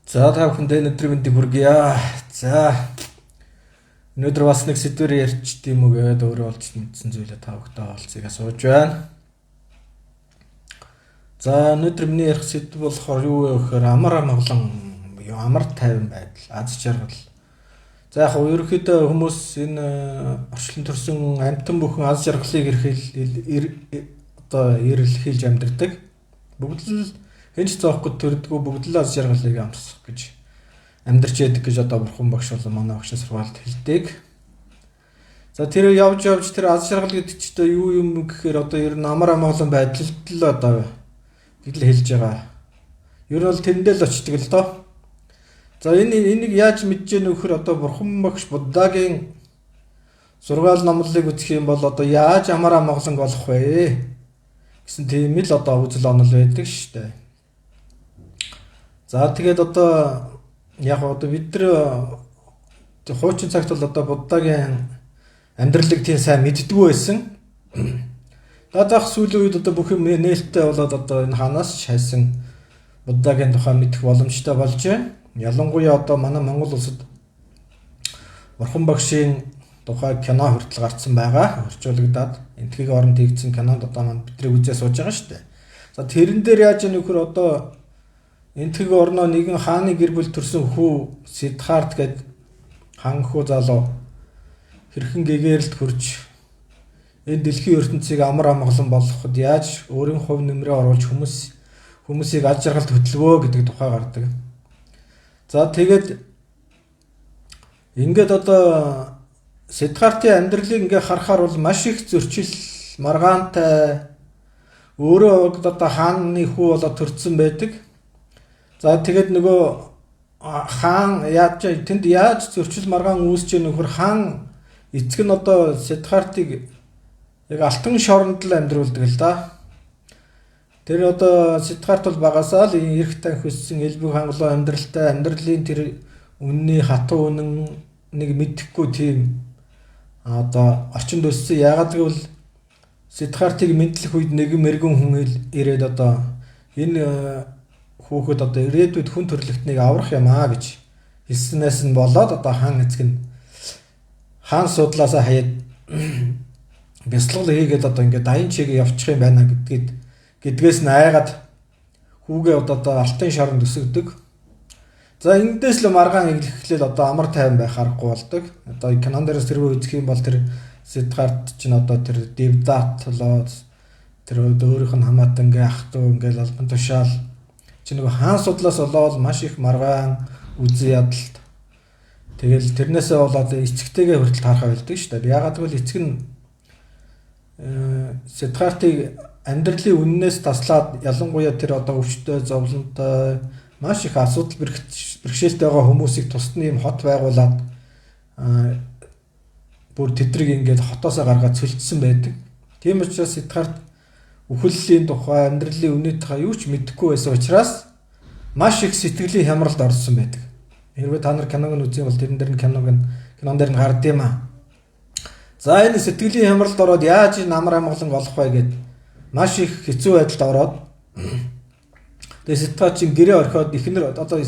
За та бүхэндээ өнөөдөр мэндийг хүргье. За өнөөдөр бас нэг сэдвээр ярьч тийм үгээд өөрөө олж мэдсэн зүйлээ та бүхэндээ олцгийг асууж байна. За өнөөдөр миний ярих сэдв болохоор юу вэ гэхээр амар тайван байдал, аз жаргал. За яг нь ерөөхдөө хүмүүс энэ орчлон төрсөн амьтан бүхэн аз жаргалыг эрэлхийлж амьдардаг. Бүгд л хэнч зоохгүй төрдгөө бүгд л аз жаргалыг амсах гэж амьдарч яадаг гэж одоо бурхан багш болон манай багшийн сургаалт хэлдэг. За тэр явж тэр аз жаргал гэдэг чинь юу юм гэхээр одоо ер нь амар амгалан байдалд л одоо гэдэл хэлж байгаа. Ер нь бол тэрэндээ л очдөг л доо. За энийг яаж мэдэж яах вэ одоо бурхан багш Буддагийн сургаал номлолыг үзэх юм бол одоо яаж амар амгалан болох вэ гэсэн тийм л одоо үзэл онол байдаг шүү дээ. За тэгээд одоо яг одоо бид нар хуучин цагт бол одоо Буддагийн амьдралыг тийм сайн мэддэггүй байсан. Даах сүүлийн үед одоо бүх юм нээлттэй болоод одоо энэ ханаас ч хайсан Буддагийн тухай мэдэх боломжтой болж байна. Ялангуяа одоо манай Монгол улсад бурхан багшийн тухай кино хүртэл гарсан байгаа. Орчуулагдаад энтхийг оронд хийгдсэн кинонд одоо маань бидний үзээ сууж байгаа шүү дээ. За тэрэн дээр яаж нөхөр одоо энтхийг орноо нэгэн хааны гэр бүл төрсөн хүү Сиддхарт гээд хан хүү залуу хэрхэн гэгээрэлд хүрч энэ дэлхийн ертөнцийг амар амгалан болгоход яаж өөрийн хувь нэмрээ оруулж хүмүүсийг аз жаргалд хөтлөвөө гэдэг тухай гардаг. За тэгээд ингээд одоо Сиддхартын амьдралыг ингээ харахаар бол маш их зөрчил маргаантай өөрөө одоо хааны хүү болоод төрсэн байдаг. За тэгээд нөгөө хаан тэнд яаж зөрчил маргаан үүсэж байгаа нөхөр хаан эцэг нь одоо Сиддхартыг яг алтан шоронд л амьдруулдаг л да. Тэр одоо Сиддхарт бол багасаа л эрх танх өссөн элбэг хангалуун амьдралтай амьдралын тэр үнний хатуу үнэн нэг мэдэхгүй тийм одоо орчинд өссөн. Яагаад гэвэл Сиддхартыг мэдлэх үед нэгэн мэрэгэн хүн ирээд одоо энэ хүүхэд одоо ирээдүйд хүн төрлөختнийг аврах юм аа гэж хэлснээс нь болоод одоо хаан эцэг нь хаан судлаасаа хаяад бясалгал хийгээд одоо ингээд дайын чигээ явчих юм байна гэдгээс нь айгаад хүүгээ одоо алтан шоронд өсгдөг. За эндээс л маргаан эхлэхлээр одоо амар тайван байх аргагүй болдог. Одоо кинон дээрээс тэрвээ үзэх юм бол тэр Сиддхарт чинь одоо тэр Девдат болоо тэр өөрийнх нь хамаатангийн ах トゥ ингээл албан тушаал чи нөгөө хаан судлаас болоод маш их маргаан үзий ядалт. Тэгэл тэрнээсээ болоод эцэгтэйгээ хүртэл таархаа байлдаг шүү дээ. Ягаад гэвэл эцэг нь Сиддхартыг амьдралын үннээс таслаад ялангуяа тэр одоо өвчтөй зовлонтой маш их асуудал бэрхшээлтэй байгаа хүмүүсийг тусдны юм хот байгуулад бүр тэдрийг ингээд хотоосоо гаргаад цөлцсөн байдаг. Тийм учраас Сиддхарт үхэллийн тухай амьдралын үнний тухай юу ч мэдэхгүй байсан учраас маш их сэтгэлийн хямралд орсон байдаг. Хэрвээ та нар киног нь үзье бол тэрэн дээр нь кинон дээр нь гард юм аа. За энэ сэтгэлийн хямралд ороод яаж энэ амар амгалан болох вэ гэд маш их хэцүү байдалд ороод тэгээд Сиддхарт чинь гэрээ орхиод ихнэр одоо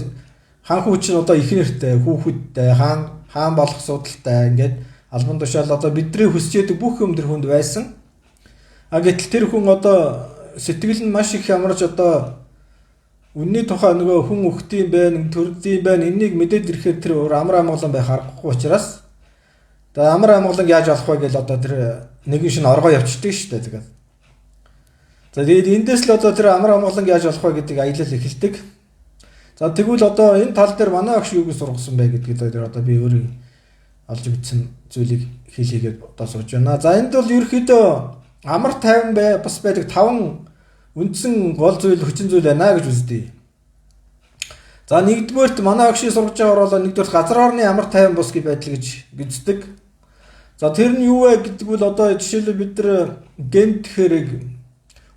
хаан хүү чинь одоо ихнэртэй хүүхэдтэй хаан болох судалтай ингээд албан тушаал одоо бидний хүсэж яадаг бүх юм тэр хүнд байсан. Гэтэл тэр хүн одоо сэтгэл нь маш их ямарч одоо үнний тухай нөгөө хүн өгдөм байх, төрдөм байх энийг мэдээд ирэхээр тэр амар амгалан байх аргагүй учраас тэгээ амар амгалан яаж болох вэ гэж одоо тэр нэгэн шин оргоо явчихдаг шүү дээ тэгээд. За тэгээд эндээс л одоо тэр амар амгалан яаж болох вэ гэдэг аялал эхэлдэг. За тэгвэл одоо энэ тал дээр манай агш юу гэж сургасан бэ гэдгийг одоо би өөрөө олж мэдсэн зүйлийг хийлгээд одоо сууж байна. За энд бол ерөөхдөө амар тайван бас байдаг 5 үндсэн гол зүйл хүчин зүйл байна гэж үздэй. За нэгдүгээрт манай агшийн сургаж байгаагаар бол нэгдүгээр газар орны амар тайван бус гэж байдал гэж үздэг. За тэр нь юу вэ гэдэг бол одоо жишээлбэл бид нар гент хэрэг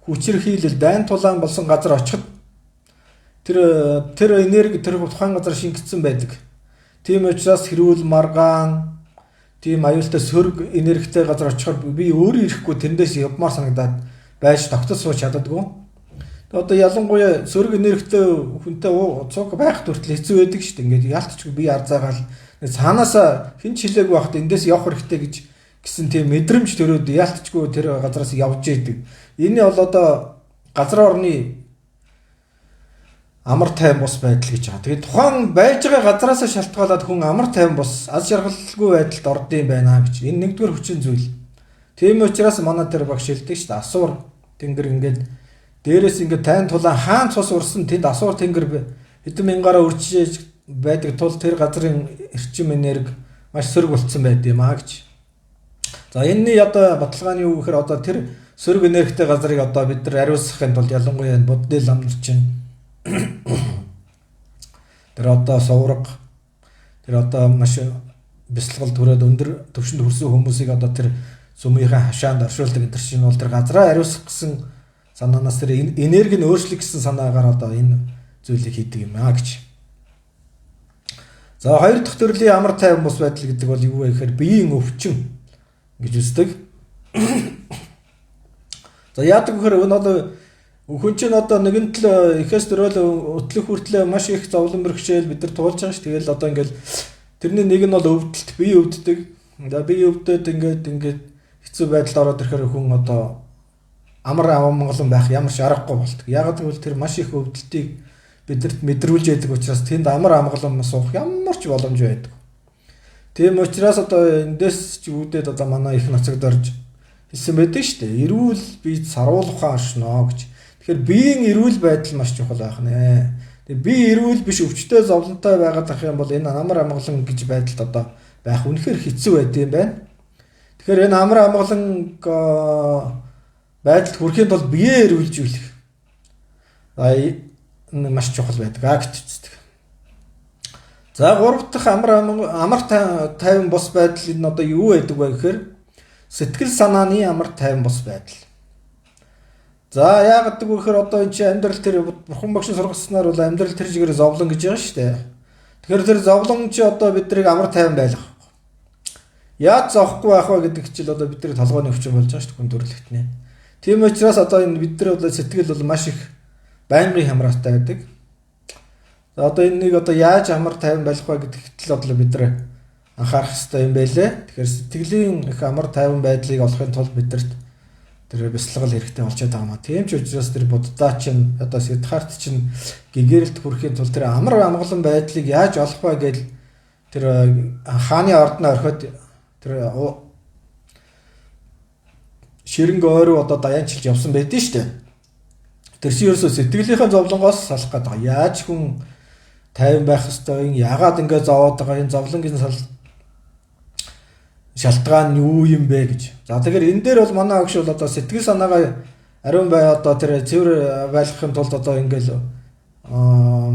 хүчирхийлэл дайн тулаан болсон газар очиход тэр энерги тэр тухайн газар шингэсэн байдаг. Тийм учраас хэрүүл маргаан тийм аюултай сөрөг энергитэй газар очихоор би өөрөө ирэхгүй тэндээс явмаар санагдаад байж тогтож сууж чаддаггүй. Одоо ялангуяа сөрөг энергитэй хүнтэй цуг байх хүртэл хэцүү байдаг шүү дээ. Ингээд яалтчгүй би арзаагаал цаанаасаа хэн ч хилээг байхад эндээс явах хэрэгтэй гэсэн тийм мэдрэмж төрөөд яалтчгүй тэр газараас явж идэг. Энэ бол одоо газар орны амар тайван бус байдал гэж байгаа. Тэгээд тухайн байж байгаа газараас шалтгаалаад хүн амар тайван бус аз жаргалгүй байдалд ордсон байна гэж. Энэ нэгдүгээр хүчин зүйл. Тийм учраас манай тэр багш хэлдэг шүү дээ. Асуур тэнгэр ингээд дээрээс ингээд тайн тулаан хаан цус урсан тэнд асуур тэнгэр хэдэн мянгаараа үржиж байдаг тул тэр газрын эрчим энерги маш сөрөг болцсон байд юм аа гэж. За энэний одоо баталгааны юу гэхээр одоо тэр сөрөг энергитэй газрыг одоо бид нар ариусгахын тулд ялангуяа буддын лам нар чинь тэр одоо совраг тэр одоо маш бясалгал төрөөд өндөр төвшөнд хүрсэн хүмүүсийг одоо тэр сүмийнхаа хашаанд оршуулдаг энэ чинь бол тэр газраа ариусгах гэсэн санаанаас тэр энерги нь өөрчлөх гэсэн санаагаар одоо энэ зүйлийг хийдэг юм аа гэж. За хоёр дахь төрлийн амар тайван бус байдал гэдэг бол юу вэ гэхээр биеийн өвчин гэж үздэг. За яадаг гэхээр энэ одоо хүн чинь одоо нэгэн тал ихээс төрөөл өтлөх хүртлээр маш их зовлон бэрхшээл бид нар туулж байгаа ш. Тэгэл одоо ингээл тэрний нэг нь бол өвдөлт бие өвддөг. За бие өвдөд ингээд хэцүү байдалд ороод ирэхээр хүн одоо амар амгалан байх ямар ч аргагүй болдог. Ягаад гэвэл тэр маш их өвдөлтийг бидэрт мэдрүүлж яадаг учраас тэнд амар амгалан суух ямар ч боломж байдаг. Тийм учраас одоо эндээс ч үүдээд одоо манай их нацагд орж хэлсэн байдаг шүү дээ. Эрүүл бие саруулхаа оршноо гэж. Тэгэхээр биеийн эрүүл байдал маш чухал байх нэ. Тэгээ бие эрүүл биш өвчтөе зовлонтой байгаад ах юм бол энэ амар амгалан гэж байдалд одоо байх үнэхээр хэцүү байд юм байна. Тэгэхээр энэ амар амгалан байдалд хүрэхэд бол биеэ эрүүлжүүлэх маш чухал байдаг гэж үздэг. За гурав дахь амар тайван бус байдал энэ одоо юу байдаг вэ гэхээр сэтгэл санааны амар тайван бус байдал. За яагаад гэвэл гэхээр одоо энэ чинь амьдрал тэр бурхан багшийн сургаснаар бол амьдрал тэр чигээр зовлон гэж байгаа шүү дээ. Тэгэхээр тэр зовлон чи одоо биднийг амар тайван байлгах. Яаж зовхгүй байх вэ гэдэг чил одоо бидний толгойн өвчин болж байгаа шүү дээ хүн төрөлхтнээ. Тийм учраас одоо энэ бид нар бол сэтгэл бол маш их байнгын хямраатай байдаг. За одоо энэнийг одоо яаж амар тайван байлгах вэ гэдэгт л одоо бид нар анхаарах хэрэгтэй юм байлээ. Тэгэхээр сэтгэлийн их амар тайван байдлыг олохын тулд бидэрт тэр бясалгал хэрэгтэй болчиход байгаа маа. Тийм ч учраас тэр буддаа чинь одоо Сиддхарт чинь гэгэрэлт хүрэхийн тулд тэр амар амгалан байдлыг яаж олох вэ гэж тэр хааны ордноо орхиод тэр ширэнг ойроо одоо даянчилж явсан байдэн шүү дээ. Тэр чинь ерөөсөө сэтгэлийнхээ зовлонгоос салах гэдэг. Яаж хүн тайван байх ёстой юм? Яагаад ингэ зовоод байгаа юм? Зовлонгийн шалтгаан нь юу юм бэ гэж. За тэгэхээр энэ дээр бол манай агш бол одоо сэтгэл санаагаа ариун бай одоо тэр цэвэр байлгахын тулд одоо ингээл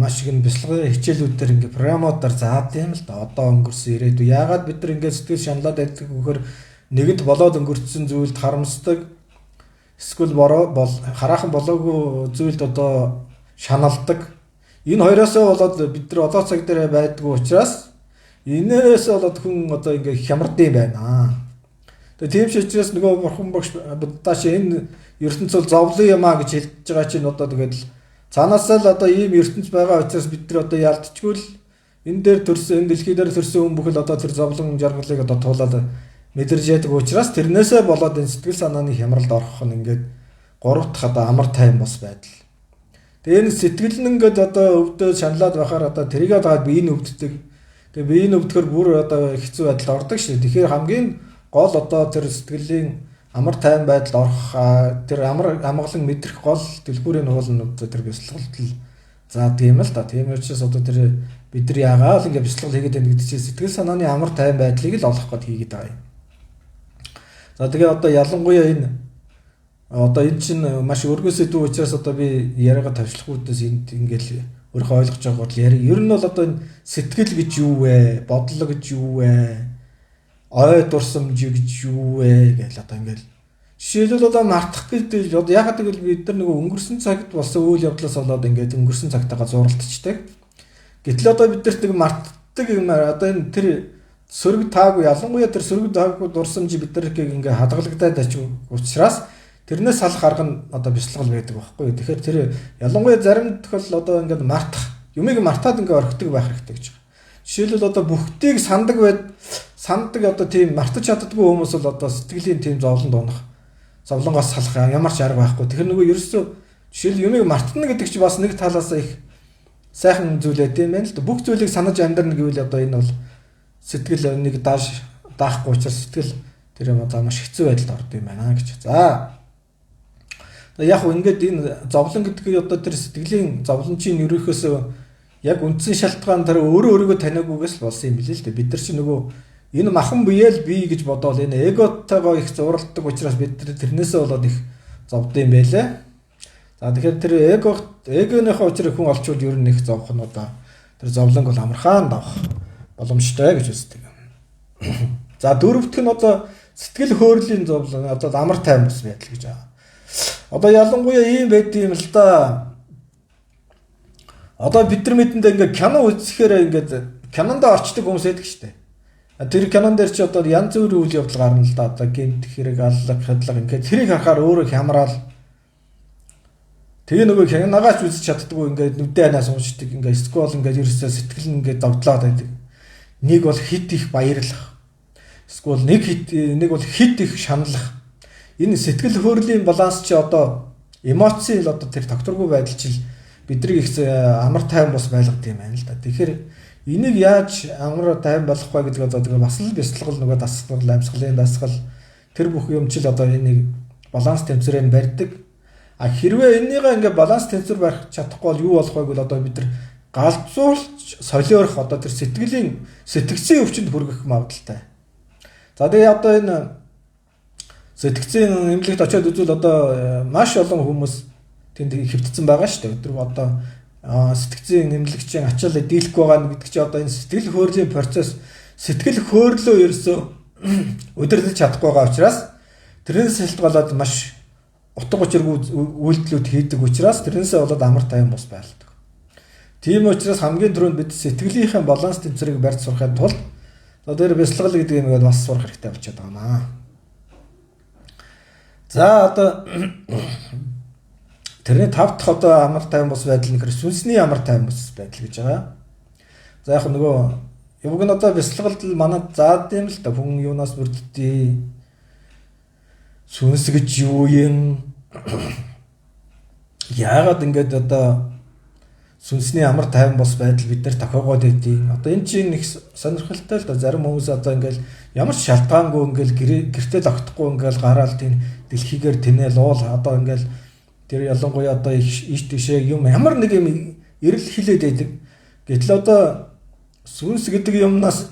маш их бясалгын хичээлүүд төр ингээ програмуудаар заад юм л да. Одоо өнгөрсөн ирээдүй. Яагаад бид нар ингээ сэтгэл шаналаад байдаг вөхөр нэгэнт болоод өнгөрсөн зүйлд харамсдаг. Эсвэл хараахан болоогүй зүйлд одоо шаналдаг. Энэ хоёроосоо болоод бид нар одоо цаг дээр байдгүй учраас энээс болоод хүн одоо ингээ хямрдсан байна. Тэгээ тийм ч учраас нөгөө бурхан багш буддаач энэ ертөнцийн зовлон юм а гэж хэлж байгаа чинь одоо тэгээд цаанаасаа л одоо ийм ертөнц байгаа учраас бид нар одоо ялдчихгүй л энэ дээр төрсөн энэ дэлхий дээр төрсөн хүн бүхэл одоо тэр зовлон жаргалыг одоо туулаад мэдэрж яадаг учраас тэрнээсээ болоод энэ сэтгэл санааны хямралд орох нь ингээд гурав дахь одоо амар тайван бос байдал. Тэгээ энэ сэтгэл нь ингээд одоо өвдөд шаналаад байхаар одоо тэрийг дагаад бие нь өвддөг. Тэгээ бие нь өвдөхөр бүр одоо хэцүү байдалд ордог шээ. Тэгэхээр хамгийн гол одоо тэр сэтгэлийн амар тайван байдалд орох тэр амгалан мэдрэх гол дэлгүүрийн уул нь одоо тэр бясалгалт л заадаг юм л да. Тийм учраас одоо тэр бид нар яагаад ингэ бясалгал хийгээд байна гэдэг чинь сэтгэл санааны амар тайван байдлыг л олох гээд хийгээд байгаа юм. За тэгээ одоо ялангуяа энэ чинь маш өргөн сэдв учраас одоо би яриагаа тавьчлах үүдээс энд ингээл өөрийнхөө ойлгож байгаа бол ер нь бол одоо энэ сэтгэл гэж юу вэ? Бодлого гэж юу вэ? Ой дурсамж гэж юу вэ гэж одоо ингээл жишээлбэл одоо мартах гэдэг одоо ягаад гэвэл бид нар нөгөө өнгөрсөн цагт болсон үйл явдлаас болоод ингээд өнгөрсөн цагтаагаа зуралдчихдаг. Гэтэл одоо бид нарт нэг мартдаг юм одоо энэ тэр сөрөг таагүй ялангуяа тэр сөрөг таагүй дурсамж бид нарыг ингээ хадгалагдаад ач учраас тэрнээс салах арга нь одоо бяцлал байдаг байхгүй. Тэгэхээр тэр ялангуяа зарим тохиолдол одоо ингээд мартах, юмыг мартаад ингээд орхидог байх хэрэгтэй гэж байна. Жишээлбэл одоо бүгдийг санддаг одоо тийм мартаж чаддаггүй хүмүүс бол одоо сэтгэлийн тийм зовлонгоос салах ямар ч арга байхгүй. Тэгэхээр нөгөө ерөөсөө жишээл юмыг мартна гэдэг чинь бас нэг талаас их сайхан зүйл байт юм байна л да. Бүх зүйлийг санаж амьдрна гэвэл одоо энэ бол сэтгэл нэг даахгүй учраас сэтгэл тэр юм одоо маш хэцүү байдалд ордог юм байна гэж. За. Яг уу ингээд энэ зовлон гэдгийг одоо тэр сэтгэлийн зовлончийн ерөөхөөсөө яг үндсэн шалтгаан тэр өөрийгөө таниагүйгээс болсон юм билээ л дээ. Бид нар чинь нөгөө энэ махан биеэл бий гэж бодоол энэ эготойгоо их зуралддаг учраас бид тэрнээсээ болоод их зовд юм байлээ. За тэгэхээр тэр эгоныхоо учрыг хүн олчвол ер нь их зовх нь одоо тэр зовлонг бол амархан давах боломжтой гэж үздэг. За дөрөвдөх нь одоо сэтгэл хөөрлийн зовлон одоо амар тайван бас байдал гэж байгаа. Одоо ялангуяа ийм байд юм л да. Одоо бид нар мэдэндээ ингээд кино үзэхээр ингээд кинонд орчдөг хүмүүс байдаг шүү дээ. Тэр кинон дээр чи одоо янз бүрийн үйл явдал гарна л да. Одоо гэмт хэрэг аллах, хадлага ингээд тэрийг харахаар өөрөө хямраал. Тэгээ нөгөө киногаач үзэж чаддгүй ингээд нүдэн анаас уншдаг ингээд скрол ингээд ерөөсөө сэтгэл нь ингээд догтлоод байдаг. Нэг бол хит их баярлах. Эсвэл нэг бол хит их шаналлах. Энэ сэтгэл хөөрлийн баланс чи одоо эмоцийн л одоо тэр тогтворгүй байдал чил бидний их амар тайван бос байлгад юм байна л да. Тэгэхээр энийг яаж амар тайван болгох вэ гэдэг одоо тэгээ бас л бяцлал нөгөө дасгал, амьсгалын дасгал тэр бүх юм чил одоо энийг баланс тэмцээрээр барьдаг. А хэрвээ энийгээ ингээ баланс тэмцээр барих чадахгүй бол юу болох вэ гэвэл одоо бид нар галзуулж солиорох одоо тэр сэтгцийн өвчтөнд хүргэх магадaltaй. За тэгээ одоо энэ сэтгцийн эмнэлэгт очиод үзвэл одоо маш олон хүмүүс тэнд хэвтцэн байгаа шүү дээ. Тэр одоо сэтгцийн эмнэлэгчийн ачаалал дийлэхгүй байгаа гэдэг чинь одоо энэ сэтгэл хөөрлийн процесс сэтгэл хөөрлөө ерөөсөө удирдах чадахгүй байгаа учраас тэрнээс шалтгаалаад маш утга учиргүй үйлдэлүүд хийдэг учраас тэрнээсээ болоод амар тайван бос байлдаг. Тийм учраас хамгийн түрүүнд бид сэтгэлийнхээ баланс тэмцэрийг барьж сурахын тулд одоо тэр бяцлал гэдэг юмгээд бас сурах хэрэгтэй болчиход байгаа маа. За одоо тэрний 5 дахь одоо амар тайван бос байдал нөхөр сүнсний амар тайван бос байдал гэж байгаа. За яг нөгөө юуг нь одоо бяцлагалд манад заад юм л да хүн юунаас бүрддээ сүнс гэж юу юм яагаад ингэж одоо сүнсний амар тайван бос байдал бид нар тохиогоод байдیں۔ Одоо энэ чинь их сонирхолтой л да зарим хүмүүс одоо ингээл ямар ч шалтгаангүй ингээл гэртээ тогтохгүй ингээл гараал тийм дэлхийгээр тэнээл уул одоо ингээл тэр ялангуяа одоо иш тийшээ юм ямар нэг юм эрэл хилээд байдаг. Гэтэл одоо сүнс гэдэг юмнаас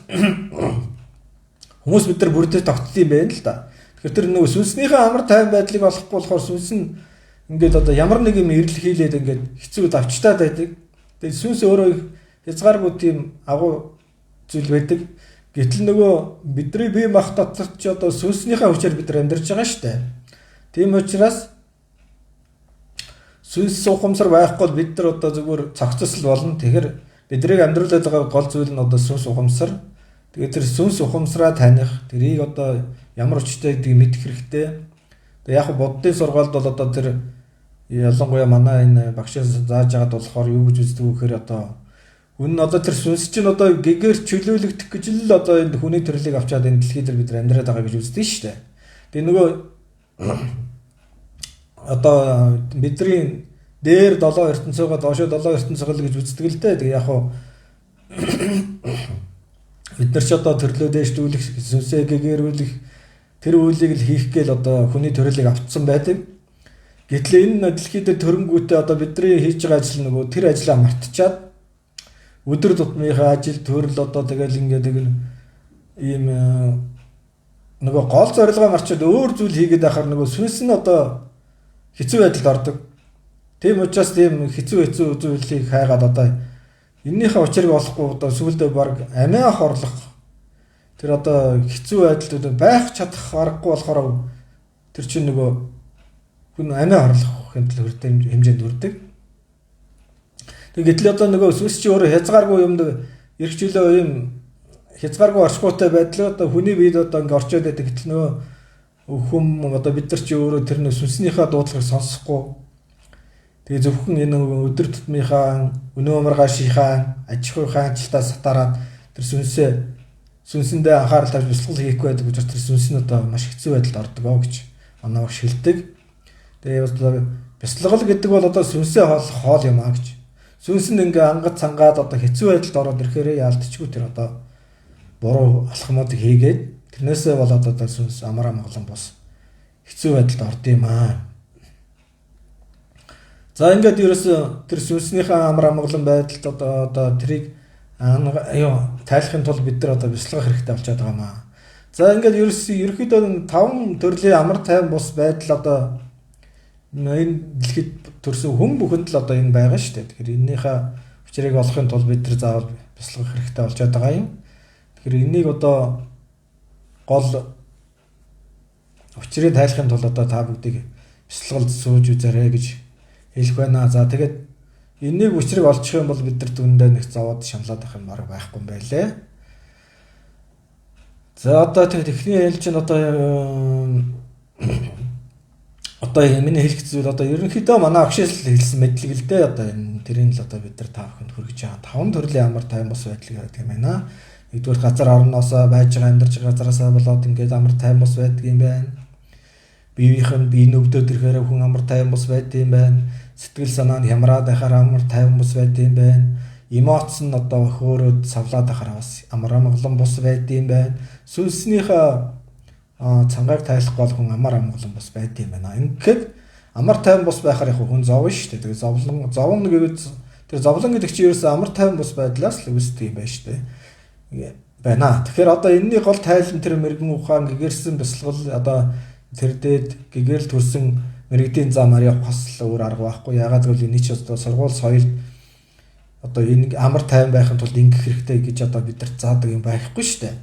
хүмүүс бид нар бүрдээ тогтсон юм байна л да. Тэгэхээр тэр нөгөө сүнснийхээ амар тайван байдлыг олохгүй болохоор сүнс нь ингээд одоо ямар нэг юм эрэл хийлээд ингээд хэцүү давчтаад байдаг. Тэгээд сүнс өөрөө хязгааргүй тийм агуу зүйл байдаг. Гэтэл нөгөө бидний бие мах дотор ч одоо сүнснийхээ хүчээр бид нар амьдарч байгаа шүү дээ. Тийм учраас сүнс ухамсар байхгүй бид нар одоо зүгээр цогцсол болно. Тэгэхээр бидний амьдруулад байгаа гол зүйл нь одоо сүнс ухамсар. Тэгээд тэр сүнс ухамсараа таних, тэрийг одоо ямар өчтэй гэдгийг мэдэх хэрэгтэй. Тэгээд яг боддын сургаалд бол одоо тэр ялангуяа манай энэ багшаас зааж байгаад болохоор юу гэж үздэг вэ гэхээр одоо хүн одоо тэр сүнс чинь одоо гэгээр чөлөөлөгдөх гэж л одоо энэ хүний төрлийг авчаад энэ дэлхий дээр бид нар амьдраад байгаа гэж үздэг шүү дээ. Тэгээ нөгөө одоо бидний дээр 7 ертөнцөөгөө доошоо 7 ертөнцөг л гэж үздэг л дээ. Тэгээ яг хуу бид нар ч одоо төрлөө дээшлүүлэх сүнсээ гэгэрүүлэх тэр үйлийг л хийх гээл одоо хүний төрлийг авцсан байдаг. Гэтэл энэ дэлхий дээр төрөнгүүтээ одоо бидний хийж байгаа ажил нөгөө тэр ажлаа мартчихад өдөр тутмынхаа ажил төрөл одоо тэгэл ингээд ийм нөгөө гол зорилгоо марчаад өөр зүйл хийгээд байхаар нөгөө сүнс нь одоо хэцүү байдалд ордог. Тийм учраас тийм хэцүү зүйлийг хайгаад одоо эннийхээ учрыг олохгүй одоо сүулдэ баг амиа хорлох тэр одоо хэцүү байдалд байх чадах аргагүй болохоор тэр чинь нөгөө хүн амиа хорлох хэмжээнд хүрдэг. Тэгээд л одоо нөгөө сүнс чи өөрөө хязгааргүй юмд эрхчлөө юм хязгааргүй орчгоотой байдлаа одоо хүний биед одоо ингэ орчоод байдаг. Гэтэл нөгөө хүн одоо бид нар чи өөрөө тэр сүнснийхээ дуудлагыг сонсохгүй. Тэгээ зөвхөн энэ өдөр тутмынхаа өнөө маргаашийнхаа аж ахуйн ажилтаа сатараад тэр сүнсэндээ анхаарал тавьж бясалгал хийхгүй байдаг учраас тэр сүнс нь одоо маш хэцүү байдалд ордог гэж манай багш хэлдэг. Тэгээ одоо бясалгал гэдэг бол одоо сүнсээ хоол юм аа гэж. Сүнс нь ингээ ангад цангаад одоо хэцүү байдалд ороод ирэхээр яалтчгүй тэр одоо буруу алхмуудыг хийгээд тэрнээсээ болоод одоо сүнс амар амгалан бос хэцүү байдалд орд юм аа. За ингээд ерөөсө тэр сүнснийхээ амар амгалан байдалд одоо тэрийг тайлахын тулд бид нар одоо бясалгах хэрэгтэй болчиход байгаа маа. За ингээд ерөөхдөө 5 төрлийн амар тайван бус байдал одоо энэ дэлхийд төрсөн хүн бүхэнд л одоо энэ байгаа шүү дээ. Тэгэхээр энэнийхээ учрыг олохын тулд бид нар заавал бясалгах хэрэгтэй болчиход байгаа юм. Тэгэхээр энийг одоо гол учрыг тайлахын тулд одоо та бүгдийг бясалгалд сууж үзээрэй гэж хэлэх байна. За тэгээд энэнийг учрыг олчих юм бол бид нар дүндээ нэг зовоод шаналаад байх юм арга байхгүй юм байлээ. За одоо техникийн хэлж чинь одоо миний хэлэх зүйл одоо ерөнхийдөө манай агшаас хэлсэн мэдлэг л дээ. Одоо энэ тэрийн л одоо бид нар та бүхэнд хүргэж байгаа 5 төрлийн амар тайван бус байдлыг гэдэг юм байна. Нэгдүгээр газар орноосоо байж байгаа амьдарч байгаа газараасаа болоод ингээд амар тайван бус байдаг юм байна. Бие нүгдөөд ирэхээр хүн амар тайван бус байдаг юм байна. Сэтгэл санаа нь хямраад байхаар амар тайван бус байдаг юм байна. Эмоц нь одоо хөөрөөд савлаад байхаар бас амар амгалан бус байдаг юм байна. Сүнснийхээ цангааг тайлах гол хүн амар амгалан бус байдаг юм байна. Ингээд амар тайван бус байхаар яг хүн зовно шүү дээ. Тэгээ зовно гэвэл тэр зовлон гэдэг чинь ерөөсөө амар тайван бус байдлаас л үүсдэг юм байна шүү дээ. Байна. Тэгэхээр одоо энэний гол тайлан тэр мэрэгэн ухаан гэгэрсэн бясалгал одоо тэр дээд гэгэрэл төрсэн мэрэгдийн замаар явах бас өөр арга байхгүй. Ягаад гэвэл энэ ч одоо сургууль соёлд одоо энэ амар тайван байхын тулд ингэх хэрэгтэй гэж одоо бид нар заадаг юм байхгүй шүү дээ.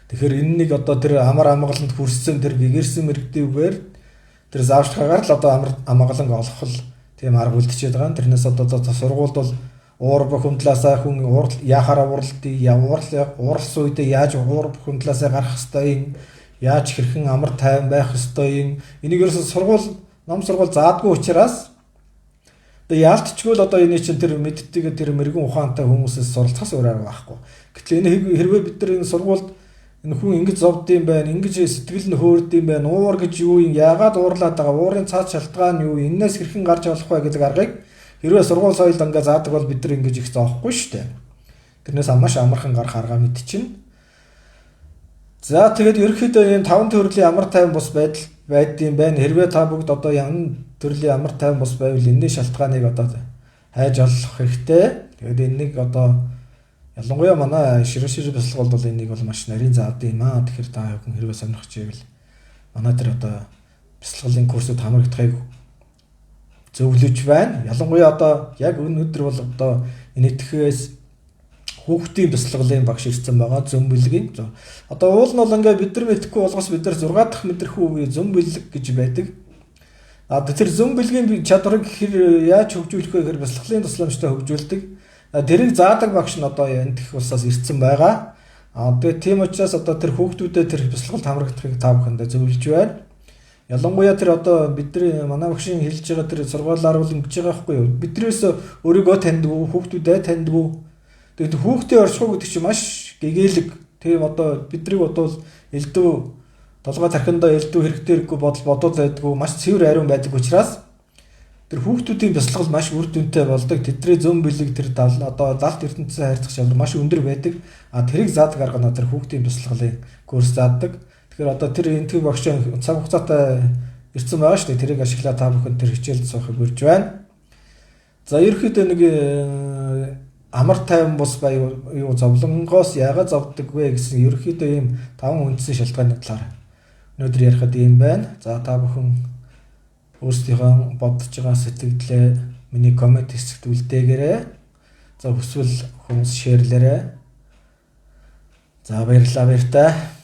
Тэгэхээр энэнийг одоо тэр амар амгаланд хүрсэн тэр гэгэрсэн мэрэгдээгээр тэр заавчлагаар л одоо амар амгаланг олох л тийм арга үлдчихэд байгаа. Тэрнээс одоо сургуульд бол уур бухимдлаасаа хүн яхаараа ууралс үедээ яаж уур бухимдлаасаа гарах ёстой юм, яаж хэрхэн амар тайван байх ёстой юм. Энийг ерөөсө ном сургууль заадгүй учраас одоо яалтчгүй л одоо энэ чинь тэр мэддэг тэр мэрэгэн ухаантай хүмүүсээс суралцахаас өөр арга байхгүй. Гэтэл энэ хэрвээ бид нар энэ сургуульд энэ хүн ингэж зовдсон байна, ингэж сэтгэл нь хөөрдөм байна, уур гэж юу юм, яагаад уурлаад байгаа, уурын цаад шалтгаан юу, энээс хэрхэн гарч болох вэ гэдэг аргыг хэрвээ сургууль соёлд ингээ заадаг бол бид нар ингэж их зоохгүй шүү дээ. Тэрнээс маш амархан гарах арга мэдчихнэ. За тэгээд ерөнхийдөө энэ 5 төрлийн амар тайван бус байдал байдсан байна. Хэрвээ та бүгд одоо ямар төрлийн амар тайван бус байвал энэний шалтгааныг одоо хайж олох хэрэгтэй. Тэгээд энийг одоо ялангуяа манай ширшиж бясалгалд бол энийг бол маш нарийн заадаг юм аа. Тэгэхээр та бүхэн хэрвээ сонирхож байвал манай тэр одоо бясалгалын курсууд хамрагдахыг зөвлөж байна. Ялангуяа одоо яг өнөөдөр бол одоо энэтхээс хүүхдийн бясалгалын багш ирсэн байгаа зөм бэлгийн. Одоо уул нь бол ингээ бид нар мэдэхгүй болгоос бид нар 6 дахь мэдрэхүү үе зөм бэлэг гэж байдаг. Тэр зөм бэлгийн чадварыг яаж хөгжүүлэх вэ гэхээр бясалгалын тусламжтай хөгжүүлдэг. Тэрийг заадаг багш нь одоо энэтх улсаас ирсэн байгаа. Тэгээд тийм учраас одоо тэр хүүхдүүдэд тэр бясалгалд хамрагдахыг та бүхэндээ зөвлөж байна. Ялангуяа тэр одоо бидний манай багшийн хэлж байгаа тэр сургуулиар бол ингэж байгаа байхгүй юу? Биднээс өөрийгөө таньдаг, хүүхдүүдэд таньдаг. Тэгээд хүүхдээ оршихуй гэдэг чинь маш гэгээлэг. Тийм одоо биднийг бодвол элдв толгой тархиндаа элдв хэрэгтэйггүй бодол байдгүй маш цэвэр ариун байдаг учраас тэр хүүхдүүдийн бясалгал маш үр дүнтэй болдог. Тэдний зөм бэлэг тэр одоо далд ертөнцийн харьцах чадвар маш өндөр байдаг. Тэрийг заадаг арга нь тэр хүүхдийн бясалгалын курс заадаг. Тэгэхээр одоо тэр энтэг багш цаг хугацаатай ирсэн байгаа шүү дээ. Тэрийг ашиглаад та бүхэн тэр хичээлд суухыг урьж байна. За ерөөхдөө нэг амар тайван бус юу зовлонгоос яагаад зовдөг вэ гэсэн ерөөхдөө ийм 5 үндсэн шалтгааны талаар өнөөдөр ярихад ийм байна. За та бүхэн өөрсдийнхөө бодож байгаа сэтгэлдээ миний коммент хэсэгт үлдээгээрэй. За хүсвэл хүмүүс шеэрлээрэй. За баярлалаа баяртай.